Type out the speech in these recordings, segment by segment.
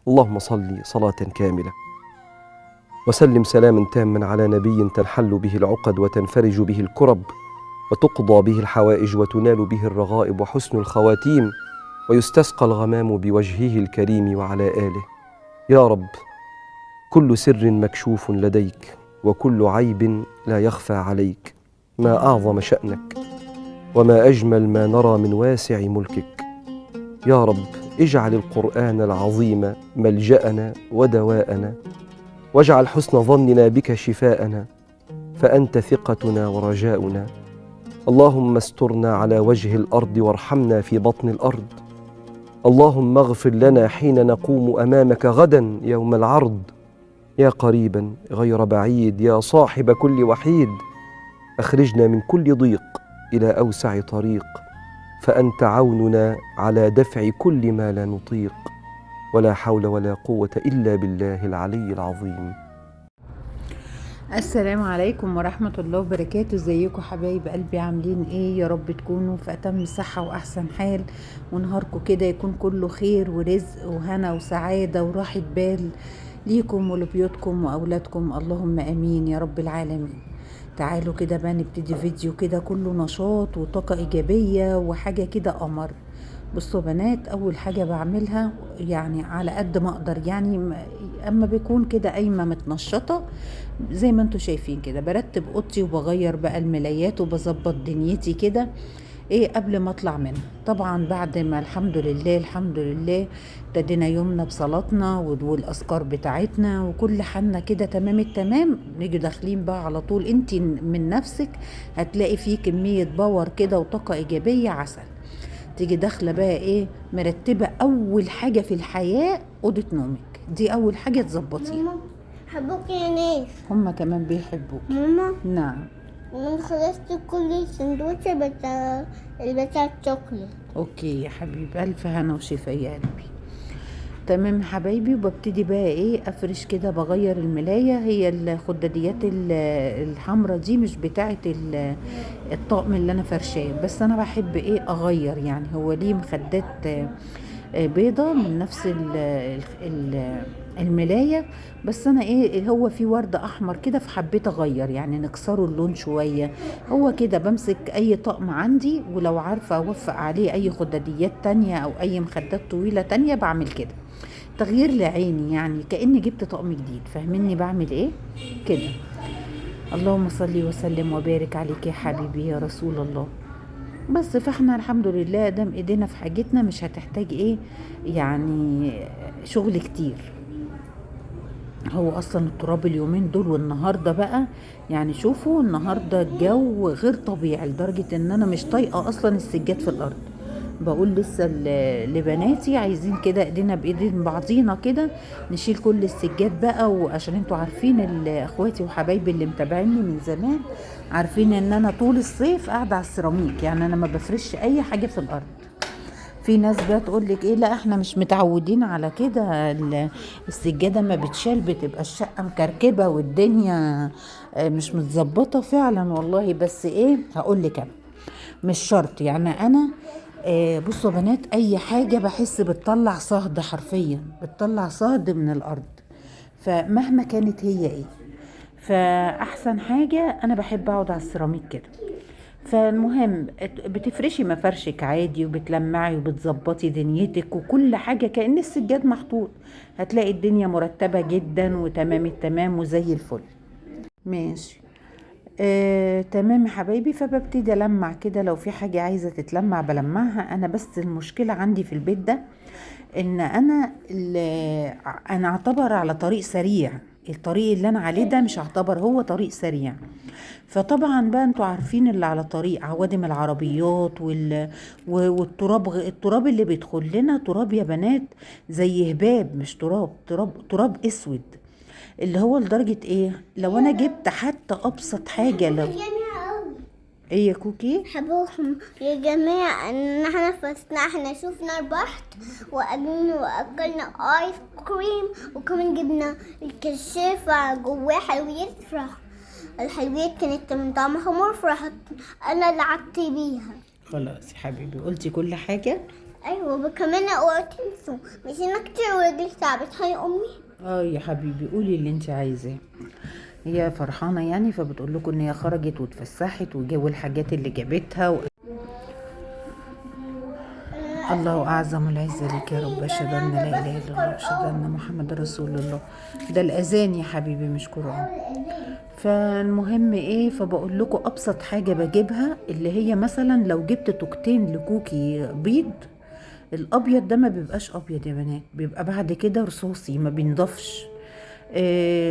اللهم صل صلاة كاملة وسلم سلاما تاما على نبي تنحل به العقد وتنفرج به الكرب وتقضى به الحوائج وتنال به الرغائب وحسن الخواتيم ويستسقى الغمام بوجهه الكريم وعلى آله. يا رب، كل سر مكشوف لديك وكل عيب لا يخفى عليك. ما أعظم شأنك وما أجمل ما نرى من واسع ملكك. يا رب، اجعل القرآن العظيم ملجأنا ودواءنا، واجعل حسن ظننا بك شفاءنا، فأنت ثقتنا ورجاؤنا. اللهم استرنا على وجه الأرض وارحمنا في بطن الأرض. اللهم اغفر لنا حين نقوم أمامك غدا يوم العرض. يا قريبا غير بعيد، يا صاحب كل وحيد، أخرجنا من كل ضيق إلى أوسع طريق، فأنت عوننا على دفع كل ما لا نطيق، ولا حول ولا قوة إلا بالله العلي العظيم. السلام عليكم ورحمة الله وبركاته. ازيكم حبايب قلبي؟ عاملين ايه؟ يا رب تكونوا في اتم صحة واحسن حال، ونهاركم كده يكون كله خير ورزق وهنا وسعادة وراحة بال ليكم ولبيوتكم واولادكم، اللهم امين يا رب العالمين. تعالوا كده بقى نبتدي فيديو كده كله نشاط وطاقة ايجابية وحاجة كده قمر. بصوا بنات، اول حاجة بعملها يعني على قد ما اقدر، يعني اما بيكون كده قايمة متنشطة زي ما انتوا شايفين كده، برتب اوضتي وبغير بقى الملايات وبظبط دنيتي كده ايه قبل ما اطلع منها. طبعا بعد ما الحمد لله ابتدينا يومنا بصلاتنا والاذكار بتاعتنا وكل حالنا كده تمام التمام، نيجي داخلين بقى على طول انت من نفسك هتلاقي فيه كمية باور كده وطاقة ايجابية عسل. تيجي داخله بقى ايه مرتبه اول حاجه في الحياه اوضه نومك، دي اول حاجه تظبطيها. ماما حبوك يا ناس. هما كمان بيحبوك. ماما نعم. انا خلصت كل سندوتش بتاع الشوكولات. اوكي يا حبيبي، الف هنا وشفا يا قلبي. تمام يا حبايبي، وببتدي بقى ايه افرش كده، بغير الملايه. هي الخداديات الحمرا دي مش بتاعه الطقم اللي انا فرشاه، بس انا بحب ايه اغير، يعني هو ليه مخدات بيضة من نفس الملاية، بس انا ايه هو في ورد احمر كده فحبيت اغير، يعني نكسره اللون شوية. هو كده بمسك اي طقم عندي، ولو عارفة اوفق عليه اي خداديات تانية او اي مخدات طويلة تانية بعمل كده، تغيير لعيني، يعني كأني جبت طقم جديد. فاهميني بعمل ايه كده؟ اللهم صل وسلم وبارك عليك يا حبيبي يا رسول الله. بس فاحنا الحمد لله دام ايدينا في حاجتنا مش هتحتاج ايه يعني شغل كتير. هو اصلا التراب اليومين دول والنهارده بقى، يعني شوفوا النهارده الجو غير طبيعي لدرجه ان انا مش طايقه اصلا السجاد في الارض. بقول لسه لبناتي عايزين كده ايدينا بايدين بعضينا كده نشيل كل السجاد بقى، وعشان انتوا عارفين اخواتي وحبايبي اللي متابعيني من زمان عارفين ان انا طول الصيف قاعده على السيراميك، يعني انا ما بفرش اي حاجه في الارض. في ناس بقى تقول لك ايه، لا احنا مش متعودين على كده، السجاده ما بتشال بتبقى الشقه مكركبه والدنيا مش متظبطه. فعلا والله، بس ايه هقول لك، انا مش شرط، يعني انا بصوا بنات، اي حاجه بحس بتطلع صهد، حرفيا بتطلع صهد من الارض، فمهما كانت هي ايه. فاحسن حاجه انا بحب اقعد على السيراميك كده. فالمهم بتفرشي مفرشك عادي وبتلمعي وبتظبطي دنيتك وكل حاجة كأن السجاد محطوط، هتلاقي الدنيا مرتبة جدا وتمام التمام وزي الفل. ماشي تمام يا حبايبي. فببتدي ألمع كده، لو في حاجة عايزة تتلمع بلمعها أنا. بس المشكلة عندي في البيت ده إن أنا أعتبر على طريق سريع، الطريق اللي أنا عليه ده مش أعتبر هو طريق سريع. فطبعا بقى انتوا عارفين اللي على طريق عوادم العربيات التراب اللي بيدخل لنا تراب يا بنات زي هباب، مش تراب اسود، اللي هو لدرجة ايه لو انا جبت حتى ابسط حاجة. لو ايه يا كوكي حبوهم يا جماعة ان احنا احنا شفنا البحر واكلنا ايس كريم، وكمان جبنا الكشافة جواه حلويات الحلويات كانت من طعمها مر، فرحت انا لعبت بيها. خلاص يا حبيبي، قلتي كل حاجة. ايوه كمان اوعوا تنسوا مشينا كتير ورجلي تعبت. هاي امي. يا حبيبي قولي اللي انت عايزاه. هي فرحانة يعني، فبتقول لكم ان هي خرجت واتفسحت وجابوا الحاجات اللي جابتها الله اعظم العزة لك يا رب، اشهد ان لا اله الا الله واشهد ان محمد رسول الله. ده الاذان يا حبيبي مش قرآن. فالمهم ايه، فبقول لكم ابسط حاجة بجيبها اللي هي مثلا لو جبت توكتين لكوكي بيض، الابيض ده ما بيبقاش ابيض يا بنات، بيبقى بعد كده رصاصي ما بينضفش.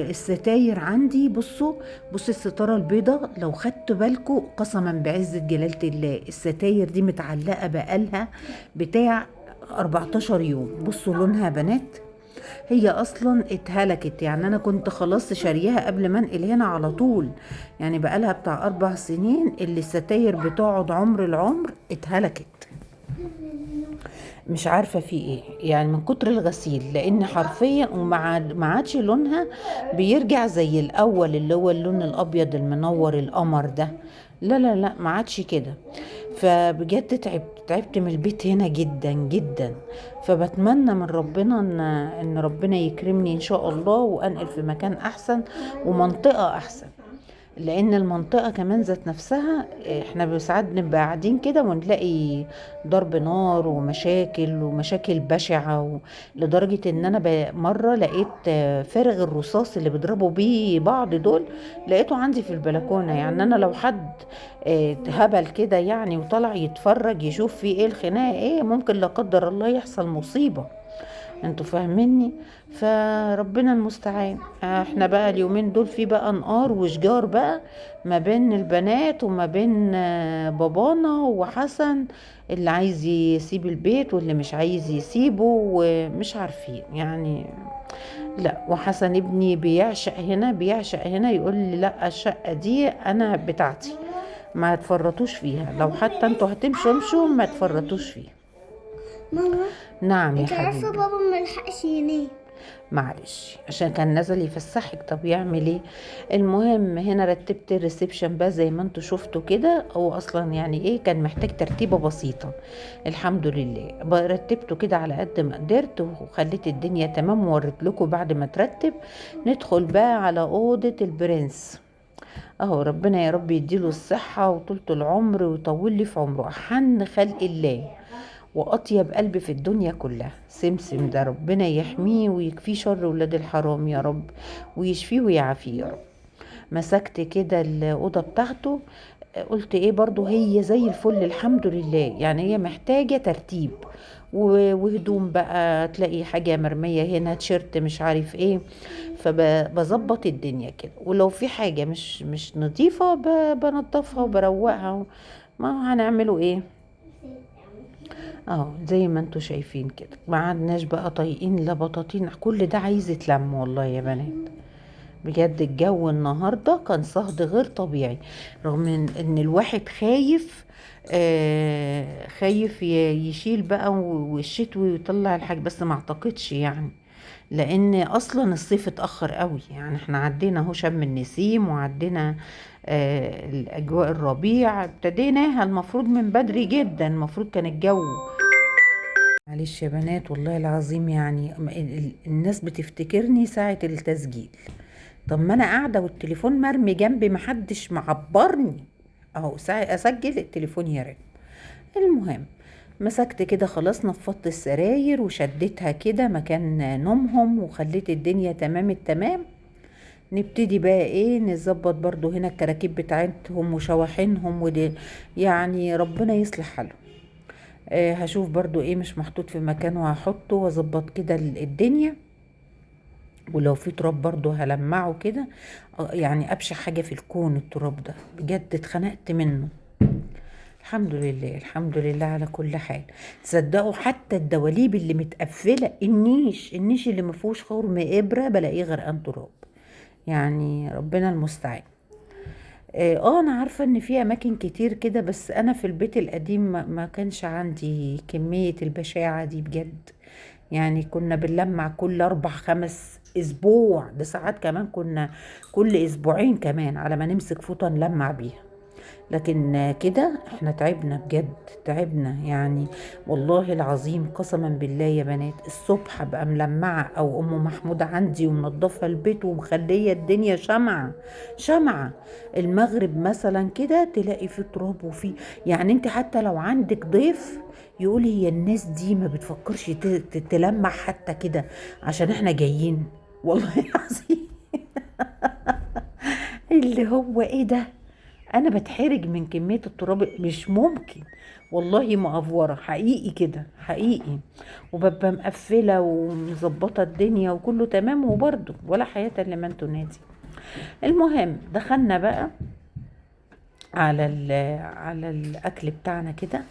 الستاير عندي بصوا الستارة البيضة لو خدتوا بالكم قسما بعزة جلالة الله الستاير دي متعلقة بقالها بتاع 14 يوم. بصوا لونها يا بنات، هي اصلا اتهلكت، يعني انا كنت خلاص شاريها قبل ما انقل هنا على طول، يعني بقالها بتاع 4 سنين اللي الستاير بتقعد عمر العمر اتهلكت. مش عارفة في ايه يعني من كتر الغسيل، لان حرفيا ما عادش لونها بيرجع زي الاول اللي هو اللون الابيض المنور القمر ده. لا لا لا ما عادش كده. فبجد تعبت من البيت هنا جدا جدا. فبتمنى من ربنا ان ربنا يكرمني ان شاء الله وانقل في مكان احسن ومنطقة احسن، لان المنطقة كمان ذات نفسها احنا ساعات بنبقى قاعدين كده ونلاقي ضرب نار ومشاكل بشعة لدرجة ان انا مرة لقيت فارغ الرصاص اللي بيضربوا بيه بعض دول لقيته عندي في البلكونة. يعني انا لو حد هبل كده يعني وطلع يتفرج يشوف في ايه الخناقة ايه، ممكن لا قدر الله يحصل مصيبة. انتوا فاهميني؟ فربنا المستعان. احنا بقى اليومين دول في بقى نقار وشجار بقى ما بين البنات وما بين بابانا وحسن، اللي عايز يسيب البيت واللي مش عايز يسيبه ومش عارفين يعني. لا وحسن ابني بيعشق هنا يقول لي لا الشقة دي انا بتاعتي، ما تفرطوش فيها، لو حتى انتوا هتمشوا امشوا ما تفرطوش فيها. ماما نعم يا انت عارفه حبيبي. بابا ملحقش ينام. معلش عشان كان نزل يفسحك، طب يعمل ايه. المهم هنا رتبت الريسبشن بقى زي ما انتوا شفتوا كده، هو اصلا يعني ايه كان محتاج ترتيبه بسيطه، الحمد لله بقى رتبته كده على قد ما قدرت وخليت الدنيا تمام. ووريت لكم بعد ما ترتب ندخل بقى على اوضه البرنس. اهو ربنا يا رب يديله الصحه وطولة العمر ويطول لي في عمره، احن خلق الله واطيب قلب في الدنيا كلها. سمسم ده ربنا يحميه ويكفيه شر ولاد الحرام يا رب، ويشفيه ويعافيه يا رب. مسكت كده الاوضه بتاعته، قلت ايه برضو هي زي الفل الحمد لله، يعني هي محتاجه ترتيب وهدوم بقى، تلاقي حاجه مرميه هنا تيشرت مش عارف ايه، فبظبط الدنيا كده. ولو في حاجه مش نظيفه بنضفها وبروقها. ما هنعمله ايه زي ما انتوا شايفين كده. ما عدناش بقى طايقين لا بطاطين، كل ده عايز يتلم والله يا بنات. بجد الجو النهارده كان صهد غير طبيعي، رغم ان الواحد خايف خايف يشيل بقى والشتوي ويطلع الحاجة، بس ما اعتقدش يعني، لان اصلا الصيف اتاخر قوي. يعني احنا عدينا اهو شم النسيم وعدينا الاجواء الربيع ابتديناها المفروض من بدري جدا، المفروض كان الجو. معلش يا بنات والله العظيم يعني الناس بتفتكرني ساعة التسجيل، طب ما انا قاعدة والتليفون مرمي جنبي محدش معبرني، اهو ساعة اسجل التليفون يرن. المهم مسكت كده خلاص، نفضت السراير وشدتها كده مكان نومهم وخليت الدنيا تمام التمام. نبتدي بقى ايه نظبط برضو هنا الكراكيب بتاعتهم وشواحنهم ودي، يعني ربنا يصلح حالهم. هشوف برضو ايه مش محطوط في مكانه هحطه واظبط كده الدنيا. ولو في تراب برضو هلمعه كده، يعني ابشع حاجة في الكون التراب ده، بجد اتخنقت منه. الحمد لله الحمد لله على كل حال. تصدقوا حتى الدواليب اللي متقفلة، النيش اللي مفيهوش خرم ابرة بلاقيه غرقان تراب، يعني ربنا المستعان. انا عارفة ان في اماكن كتير كده، بس انا في البيت القديم ما كانش عندي كمية البشاعة دي بجد. يعني كنا بنلمع كل 4-5 اسبوع، ده ساعات كمان كنا كل اسبوعين كمان على ما نمسك فوطة نلمع بيها. لكن كده احنا تعبنا بجد، تعبنا يعني. والله العظيم قسما بالله يا بنات، الصبح ابقى ملمعه او ام محمود عندي ومنضفه البيت ومخليه الدنيا شمعه شمعه، المغرب مثلا كده تلاقي في تراب وفي، يعني انت حتى لو عندك ضيف يقول هي الناس دي ما بتفكرش تلمع حتى كده عشان احنا جايين. والله العظيم اللي هو ايه ده، انا بتحرج من كمية التراب، مش ممكن والله مقفورة حقيقي كده حقيقي، وببقى مقفلة ومظبطة الدنيا وكله تمام، وبرضه ولا حياة لمن تنادي. المهم دخلنا بقى على الاكل بتاعنا كده.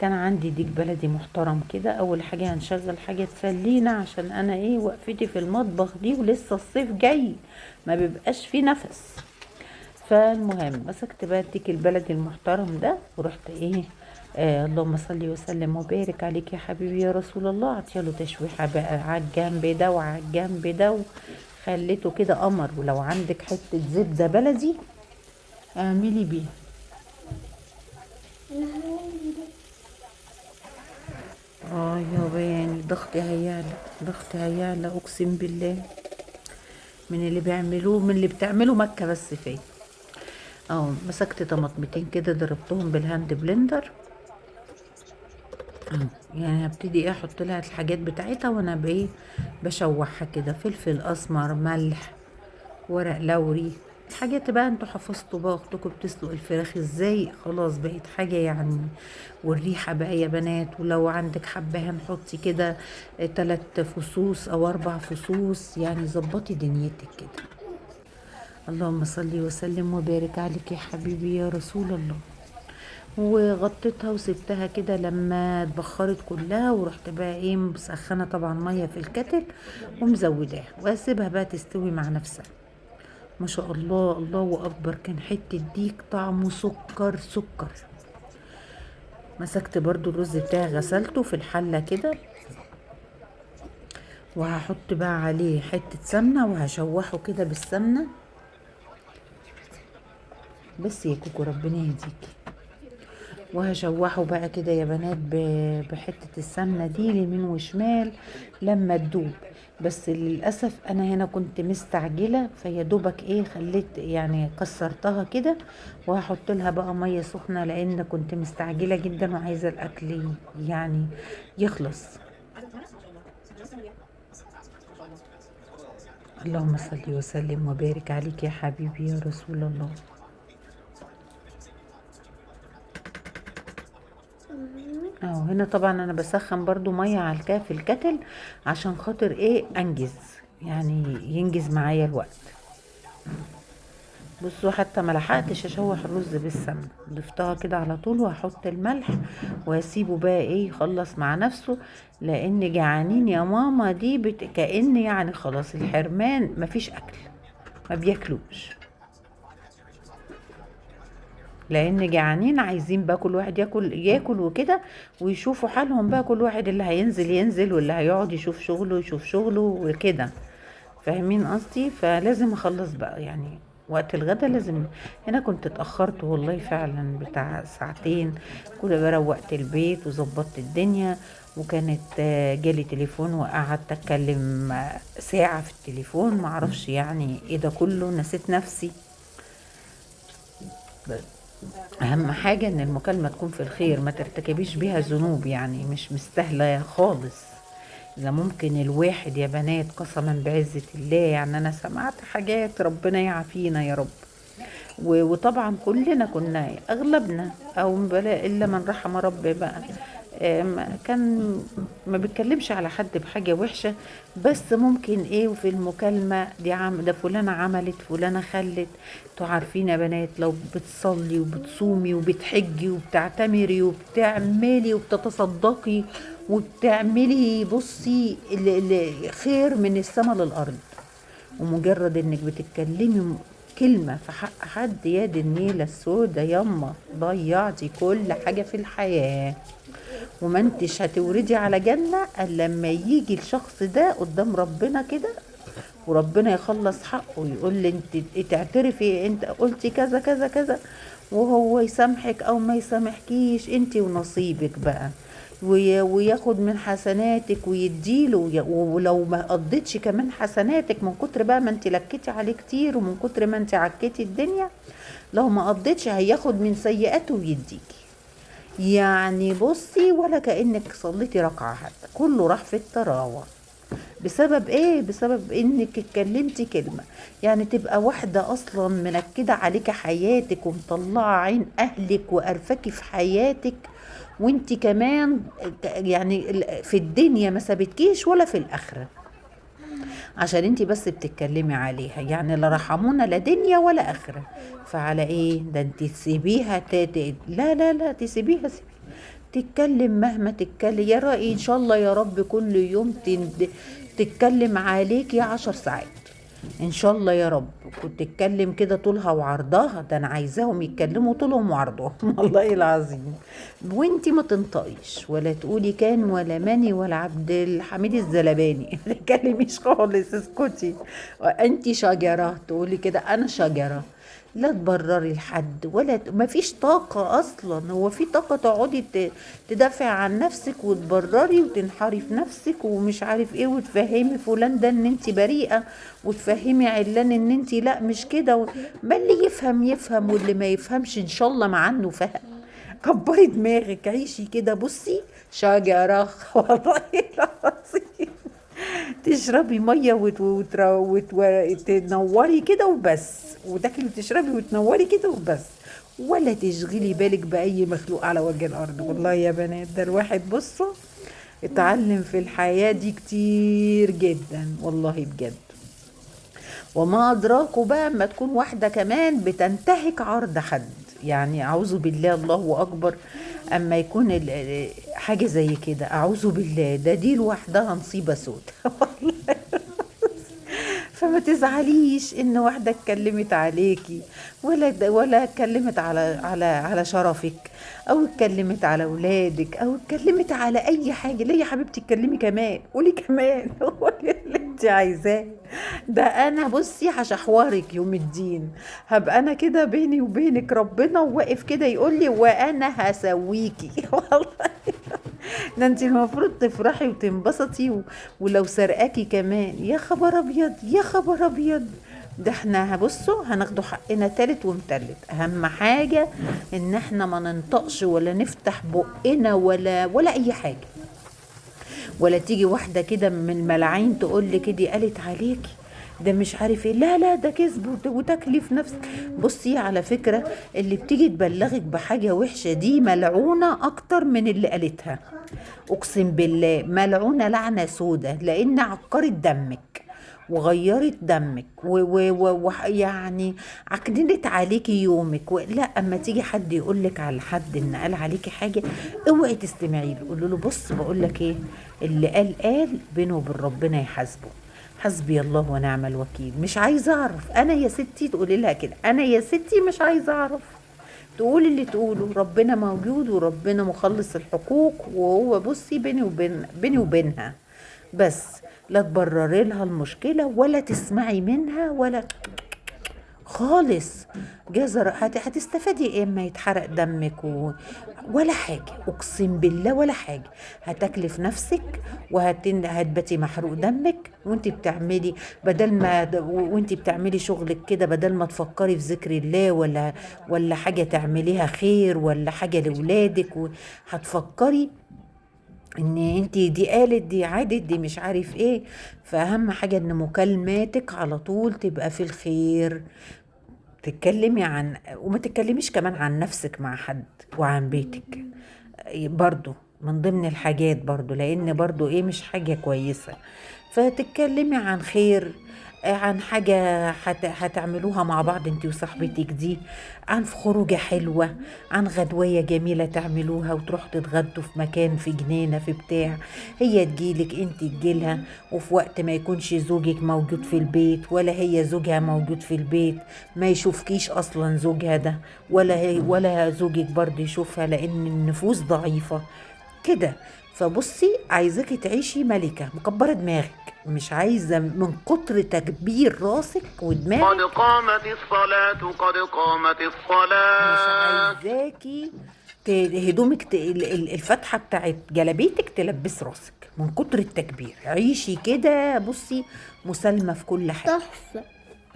كان عندي ديك بلدي محترم كده. اول حاجة هنشغل حاجة تسلينا، عشان انا ايه وقفتي في المطبخ دي ولسه الصيف جاي ما بيبقاش فيه نفس. فالمهم مسكت بقى الديك البلدي المحترم ده ورحت ايه، اللهم صل وسلم وبارك عليك يا حبيبي يا رسول الله، عطيله تشويحه بقى على الجنب ده وعلى الجنب ده، وخليته كده قمر. ولو عندك حته زبده بلدي اعملي بيها. يا بياني ضغطي هيعلى، ضغطي هيعلى اقسم بالله، من اللي بيعملوه، من اللي بتعمله مكه بس فيا. مسكت طماطمتين كده ضربتهم بالهاند بلندر. يعني هبتدي احط لها الحاجات بتاعتها وانا بايه بشوحها كده، فلفل اسمر، ملح، ورق لوري، الحاجات بقى انتوا حفظتوا بقى اختكم بتسلق الفراخ ازاي، خلاص بقت حاجة يعني. والريحة بقى يا بنات، ولو عندك حبة هنحطي كده 3 فصوص او 4 فصوص، يعني ظبطي دنيتك كده. اللهم صل وسلم وبارك عليك يا حبيبي يا رسول الله. وغطيتها وسبتها كده لما اتبخرت كلها، ورحت بقى ايه مسخنه طبعا ميه في الكتل ومزوداها، واسيبها بقى تستوي مع نفسها. ما شاء الله الله اكبر، كان حته ديك طعمه سكر سكر. مسكت برضو الرز بتاعي غسلته في الحله كده، وهحط بقى عليه حته سمنه وهشوحه كده بالسمنه. بس يا كوكو ربنا يهديكي. وهشوحه بقى كده يا بنات بحتة السمنة دي يمين وشمال لما تدوب. بس للأسف أنا هنا كنت مستعجلة، فيا دوبك ايه خليت يعني كسرتها كده، وهحط لها بقى مية سخنة لأن كنت مستعجلة جدا وعايزة الأكل يعني يخلص. اللهم صل وسلم وبارك عليك يا حبيبي يا رسول الله. هنا طبعا انا بسخن برضو ميه على في الكتل عشان خاطر ايه انجز، يعني ينجز معايا الوقت. بصوا حتى ما لحقتش اشوح الرز بالسمنه، ضفتها كده على طول، وهحط الملح واسيبه بقى ايه يخلص مع نفسه، لان جعانين يا ماما دي كأن يعني خلاص الحرمان مفيش اكل، ما بياكلوش، لان جعانين عايزين بقى كل واحد ياكل وكده، ويشوفوا حالهم بقى، كل واحد اللي هينزل ينزل واللي هيقعد يشوف شغله وكده، فاهمين قصدي؟ فلازم اخلص بقى يعني وقت الغدا لازم. هنا كنت اتأخرت والله فعلا بتاع ساعتين، كل روقت البيت وظبطت الدنيا، وكانت جالي تليفون وقعدت اتكلم ساعة في التليفون، معرفش يعني ايه ده كله، نسيت نفسي. اهم حاجة ان المكالمة تكون في الخير، ما ترتكبيش بيها ذنوب، يعني مش مستاهلة خالص. اذا ممكن الواحد يا بنات قسما بعزة الله، يعني انا سمعت حاجات ربنا يعافينا يا رب. وطبعا كلنا كنا اغلبنا او الا من رحم ربي بقى، كان ما بيتكلمش على حد بحاجة وحشة، بس ممكن ايه وفي المكالمة دي ده فلانة عملت فلانة خلت. انتوا عارفين يا بنات لو بتصلي وبتصومي وبتحجي وبتعتمري وبتعملي وبتتصدقي وبتعملي بصي خير من السماء للأرض، ومجرد انك بتتكلمي كلمة في حق حد، يا دي النيلة السودة يما ضيعتي كل حاجة في الحياة، وما انتش هتوردي على جنة الا لما يجي الشخص ده قدام ربنا كده، وربنا يخلص حقه، يقول لي انت تعترفي انت قلتي كذا كذا كذا، وهو يسامحك او ما يسامحكيش انتي ونصيبك بقى، وياخد من حسناتك ويديله، ولو ما قضيتش كمان حسناتك من كتر بقى ما انت لكيتي عليه كتير ومن كتر ما انت عكيتي الدنيا، لو ما قضيتش هياخد من سيئاته ويديكي. يعني بصي ولا كأنك صليتي ركعة، حتى كله راح في التراوة. بسبب ايه؟ بسبب انك اتكلمتي كلمة. يعني تبقى واحدة اصلا منكدة عليك حياتك ومطلعة عين اهلك وقرفاكي في حياتك، وانت كمان يعني في الدنيا ما سابتكيش ولا في الاخرة، عشان انت بس بتتكلمي عليها. يعني لا رحمونا لا دنيا ولا اخرة. فعلى ايه ده انت تسيبيها لا لا لا، تسيبيها تتكلم مهما تتكلم. يا رأي ان شاء الله يا رب كل يوم تتكلم عليكي 10 ساعات ان شاء الله يا رب. كنت تتكلم كده طولها وعرضها، ده انا عايزاهم يتكلموا طولهم وعرضهم والله العظيم. وانتي ما تنطقيش ولا تقولي كان ولا ماني ولا عبد الحميد الزلباني ما تتكلميش خالص، اسكتي. انتي شجرة تقولي كده انا شجرة، لا تبرري لحد ولا ما فيش طاقة أصلا. هو في طاقة تقعدي تدافعي عن نفسك وتبرري وتنحري في نفسك ومش عارف ايه، وتفهمي فلان ده ان انت بريئة، وتفهمي علان ان انت لا مش كده ما اللي يفهم يفهم واللي ما يفهمش ان شاء الله مع عنه فهم. كبري دماغك، عيشي كده بصي شجرة والله العظيم. تشربي ميه وتنوري كده وبس، وتاكلي وتشربي وتنوري كده وبس، ولا تشغلي بالك باي مخلوق على وجه الارض. والله يا بنات ده الواحد بصوا اتعلم في الحياه دي كتير جدا والله بجد. وما أدراكوا بقى اما تكون واحدة كمان بتنتهك عرض حد، يعني أعوذ بالله الله أكبر. أما يكون حاجة زي كده أعوذ بالله، ده دي لوحدها نصيبة سود والله. فما تزعليش ان واحده اتكلمت عليكي، ولا اتكلمت على شرفك، او اتكلمت على اولادك، او اتكلمت على اي حاجه. ليه يا حبيبتي اتكلمي كمان، قولي كمان قولي اللي انت عايزاه. ده انا بصي هشحورك يوم الدين، هبقى انا كده بيني وبينك ربنا واقف كده يقول لي وانا هسويكي والله. ده انت المفروض تفرحي وتنبسطي ولو سرقاكي كمان يا خبر ابيض يا خبر ابيض. ده احنا بصوا هناخدوا حقنا تالت ومتلت. اهم حاجة ان احنا ما ننطقش ولا نفتح بقنا ولا اي حاجة، ولا تيجي واحدة كده من الملاعين تقول لك دي قالت عليكي ده مش عارف ايه. لا لا ده كذب وتكلي في نفسك. بصي على فكرة اللي بتيجي تبلغك بحاجة وحشة دي ملعونة اكتر من اللي قالتها، اقسم بالله ملعونة لعنة سودة، لان عكرت دمك وغيرت دمك ويعني عكننت عليكي يومك. لا اما تيجي حد يقولك على حد ان قال عليكي حاجة اوعي تستمعي له، قولوا له بص بقولك ايه، اللي قال بينه وبين ربنا يحاسبه، حسبي الله ونعم الوكيل. مش عايزه اعرف انا يا ستي، تقولي لها كده انا يا ستي مش عايزه اعرف، تقولي اللي تقوله، ربنا موجود وربنا مخلص الحقوق، وهو بصي بيني وبينها بس. لا تبرري لها المشكله ولا تسمعي منها ولا خالص. جزر هتستفادي ايه اما يتحرق دمك ولا حاجة، اقسم بالله ولا حاجة. هتكلف نفسك وهتبتي محروق دمك وانت بتعملي وانت بتعملي شغلك كده، بدل ما تفكري في ذكر الله ولا حاجة تعمليها خير ولا حاجة لولادك، هتفكري ان انت دي قالت دي عادت دي مش عارف ايه. فاهم حاجة ان مكالماتك على طول تبقى في الخير، تتكلمي وما تتكلميش كمان عن نفسك مع حد وعن بيتك برضو من ضمن الحاجات برضو، لان برضو ايه مش حاجة كويسة. فتتكلمي عن خير، عن حاجة هتعملوها مع بعض انتي وصاحبتك دي، عن خروجة حلوة، عن غدوية جميلة تعملوها وتروحوا تتغدوا في مكان، في جنينة، في بتاع، هي تجيلك انتي تجيلها، وفي وقت ما يكونش زوجك موجود في البيت ولا هي زوجها موجود في البيت، ما يشوفكيش اصلا زوجها ده ولا زوجك برضه يشوفها، لان النفوس ضعيفة كده. فبصي عايزاكي تعيشي ملكة مكبرة دماغك، مش عايزة من كتر تكبير راسك ودماغك. قد قامت الصلاة قد قامت مش الصلاة. عايزاكي هدومك الفتحة بتاعت جلابيتك تلبس راسك من كتر التكبير. عيشي كده بصي مسالمة في كل حاجة. تحفة.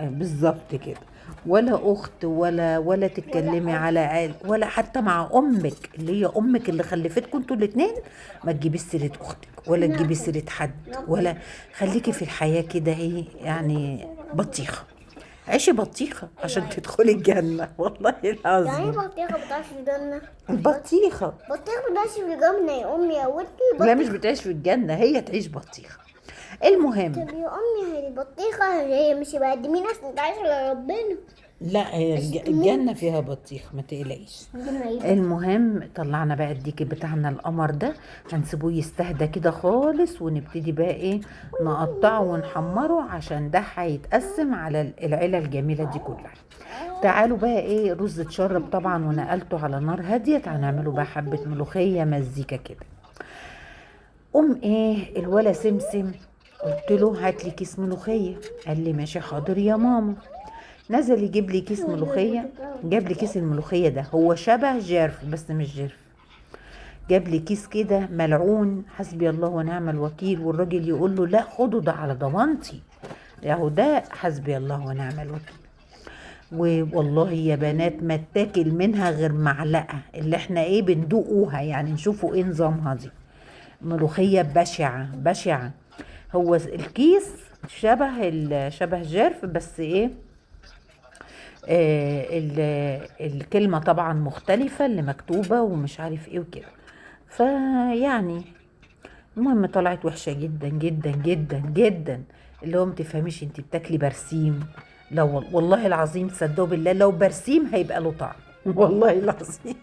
بالظبط كده. ولا اخت ولا تتكلمي على ولا حتى مع امك اللي هي امك اللي خلفتكم انتوا الاتنين، ما تجيبي سيره اختك ولا تجيبي سيره حد، ولا خليكي في الحياه كده ايه يعني بطيخه. عيشي بطيخه عشان تدخلي الجنه والله يعني العظيم. بطيخة بتعيش في الجنة؟ البطيخه بطيخة بتعيش في الجنة يا أمي يا ودي. لا مش بتعيش في الجنه، هي تعيش بطيخه. المهم طب يا أمي هي البطيخة هي مش بقدمين ناس تعيش على ربنا. لا هي الجنه فيها بطيخ ما تقلقيش. المهم طلعنا بقى الديك بتاعنا القمر ده، هنسيبوه يستهدى كده خالص ونبتدي بقى ايه نقطعه ونحمره عشان ده هيتقسم على العيله الجميله دي كلها. تعالوا بقى ايه رز اتشرب طبعا ونقلته على نار هاديه. تعالوا نعمله بقى حبه ملوخيه مزيكا كده. ايه الولا سمسم قلت له هات لي كيس ملوخيه، قال لي ماشي حاضر يا ماما. نزل يجيب لي كيس ملوخيه، جاب لي كيس الملوخيه ده هو شبه جرف بس مش جرف. جاب لي كيس كده ملعون حسبي الله ونعم الوكيل، والراجل يقول له لا خده ده على ضمانتي، اهو ده حسبي الله ونعم الوكيل. والله يا بنات ما اتاكل منها غير معلقه اللي احنا ايه بندوقوها يعني نشوفوا ايه نظامها دي. ملوخيه بشعه بشعه. هو الكيس شبه جرف بس ايه الكلمة طبعا مختلفة اللي مكتوبة ومش عارف ايه وكده. فيعني المهم طلعت وحشة جدا جدا جدا جدا، اللي هو متفهميش انت بتاكلي برسيم. لا والله العظيم تصدقوا بالله لو برسيم هيبقى له طعم والله العظيم.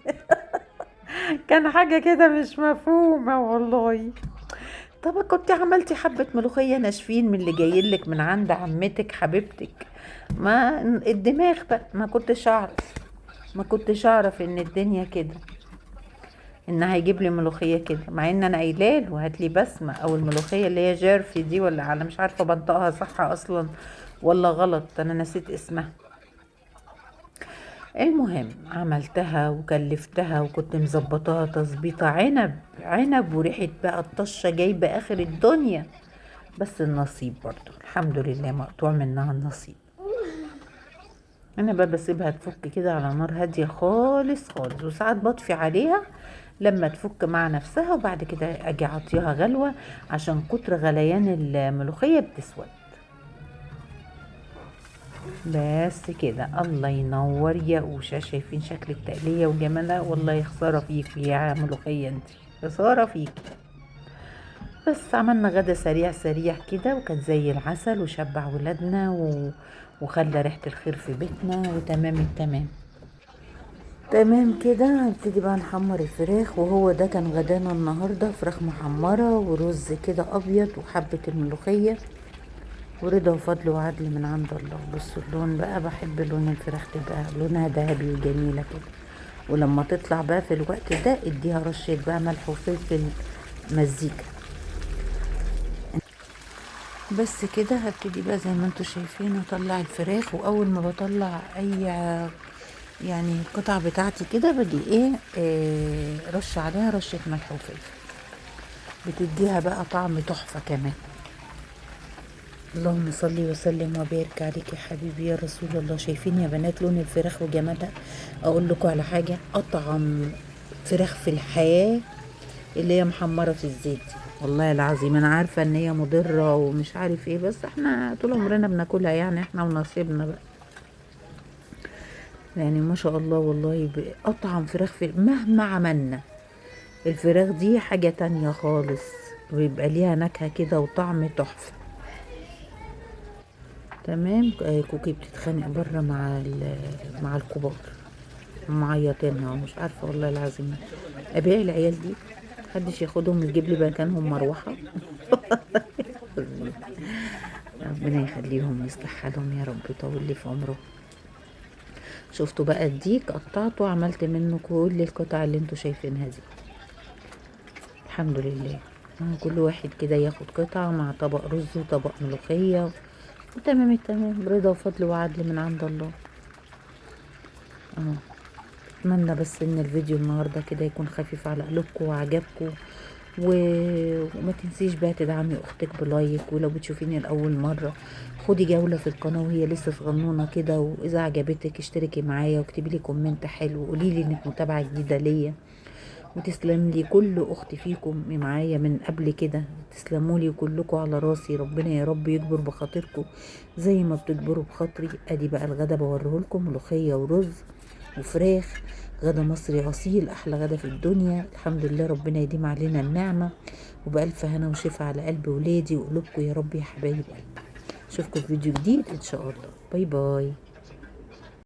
كان حاجة كده مش مفهومة والله. طب كنت عملتي حبة ملوخية ناشفين من اللي جايلك من عند عمتك حبيبتك، ما الدماغ بقى ما كنتش اعرف ان الدنيا كده، ان هيجيب لي ملوخيه كده، مع ان انا قايله له هات لي بسمه او الملوخيه اللي هي جرفي دي، ولا على مش عارفه بنطقها صح اصلا ولا غلط، انا نسيت اسمها. المهم عملتها وكلفتها وكنت مظبطاها تظبيطه عنب وريحه بقى الطشه جايبه اخر الدنيا، بس النصيب برضو الحمد لله مقطوع منها النصيب. انا بقى بسيبها تفك كده على نار هاديه خالص خالص، وساعات بطفي عليها لما تفك مع نفسها، وبعد كده اجي اعطيها غلوه عشان كتر غليان الملوخيه بتسود. بس كده الله ينور يا اوشا. شايفين شكل التقليه وجمالها؟ والله خساره فيك يا ملوخيه انت، خساره فيك. بس عملنا غدا سريع سريع كده وكان زي العسل وشبع ولادنا وخلى ريحة الخير في بيتنا وتمام التمام. تمام كده هنبتدي بقى نحمر الفراخ، وهو ده كان غدانا النهارده، فراخ محمرة ورز كده ابيض وحبة الملوخية، ورضا وفضل وعدل من عند الله. بصوا اللون بقى، بحب لون الفراخ تبقى لونها ذهبي وجميلة كده، ولما تطلع بقى في الوقت ده اديها رشة بقى ملح وفلفل مزيكا. بس كده هبتدي بقى زي ما انتوا شايفين اطلع الفراخ، واول ما بطلع اي يعني القطع بتاعتي كده بدي رش عليها رشة ملح وفلفل، بتديها بقى طعم تحفة كمان. اللهم صل وسلم وبارك عليك يا حبيبي يا رسول الله. شايفين يا بنات لون الفراخ وجمالها؟ اقول لكم على حاجة، اطعم فراخ في الحياة اللي هي محمرة في الزيت دي، والله العظيم. انا عارفة ان هي مضرة ومش عارف ايه، بس احنا طول عمرنا بناكلها يعني، احنا ونصيبنا بقى يعني ما شاء الله. والله اطعم فراخ في مهما عملنا، الفراخ دي حاجة تانية خالص، ويبقى ليها نكهة كده وطعم تحفة. تمام. كوكي بتتخانق بره مع الكبار معيطينها ومش عارفة والله العظيم. ابيع العيال دي محدش ياخدهم يجيب لي مكانهم مروحة. ربنا يخليهم ويصلح حالهم يا رب، يطول لي في عمره. شفتوا بقى الديك قطعته وعملت منه كل القطع اللي انتوا شايفينها دي. الحمد لله. كل واحد كده ياخد قطعة مع طبق رز وطبق ملوخية، وتمام التمام، رضا وفضل وعدل من عند الله. اتمنى بس ان الفيديو النهارده كده يكون خفيف على قلوبكم وعجبكم، وما تنسيش بقى تدعمي اختك بلايك، ولو بتشوفيني لاول مره خدي جوله في القناه وهي لسه صغنونه كده، واذا عجبتك اشتركي معايا واكتبي لي كومنت حلو وقولي لي انك متابعه جديده ليا. وتسلم لي كل اخت فيكم معايا من قبل كده، تسلموا لي كلكم على راسي. ربنا يا رب يجبر بخاطركم زي ما بتجبروا بخاطري. ادي بقى الغدا بوريهولكم، ملوخيه ورز وفراخ، غدا مصري اصيل، احلى غدا في الدنيا. الحمد لله، ربنا يديم علينا النعمه، وبألف هنا وشفا على قلب ولادي وقلوبكم يا رب يا حبايب قلبي. اشوفكم في فيديو جديد ان شاء الله. باي باي.